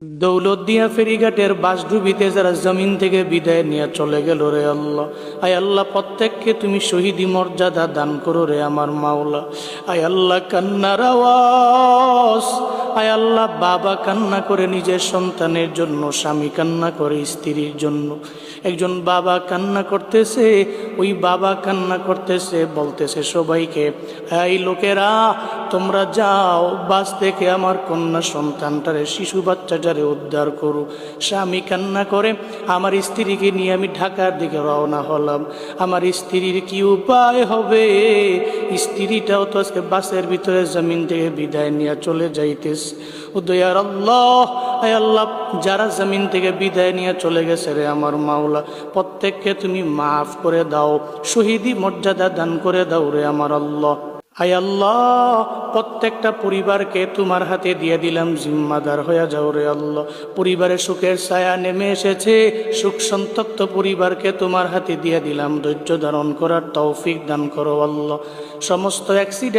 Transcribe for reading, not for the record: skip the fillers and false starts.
দৌলতদিয়া ফেরিঘাটের বাসডুবিতে যারা জমিন থেকে বিদায় নিয়ে চলে গেল রে আল্লাহ, আয় আল্লাহ প্রত্যেককে তুমি শহীদি মর্যাদা দান করো রে আমার মাওলা। আয় আল্লাহ কান্নার আওয়াজ, আয় আল্লাহ বাবা কান্না করে নিজের সন্তানের জন্য, স্বামী কান্না করে স্ত্রীর জন্য। একজন বাবা কান্না করতেছে, ওই বাবা কান্না করতেছে, বলতেছে সবাইকে, এই লোকেরা তোমরা যাও বাস থেকে আমার কন্যা সন্তানটারে, শিশু বাচ্চাটারে উদ্ধার করো। স্বামী কান্না করে, আমার স্ত্রীকে নিয়ে আমি ঢাকার দিকে রওনা হলাম, আমার স্ত্রীর কি উপায় হবে? স্ত্রীটাও তো আজকে বাসের ভিতরে জমিন থেকে বিদায় নিয়ে চলে যাইতেছে। ও দয়ার আল্লাহ, আয় আল্লাহ যারা জমিন থেকে বিদায় নিয়ে চলে গেছে রে আমার মাওলা, প্রত্যেককে তুমি মাফ করে দাও, শহীদি মর্যাদা দান করে দাও রে আমার আল্লাহ। আয় আল্লাহ প্রত্যেকটা পরিবারকে তোমার হাতে দিয়ে দিলাম, জিম্মাদার হয়ে যাও রে আল্লাহ। পরিবারে সুখের ছায়া নেমে এসেছে, সুখ সন্তপ্ত পরিবারকে তোমার হাতে দিয়ে দিলাম, ধৈর্য ধারণ করার তৌফিক দান করো আল্লাহ। সমস্ত অ্যাক্সিডেন্ট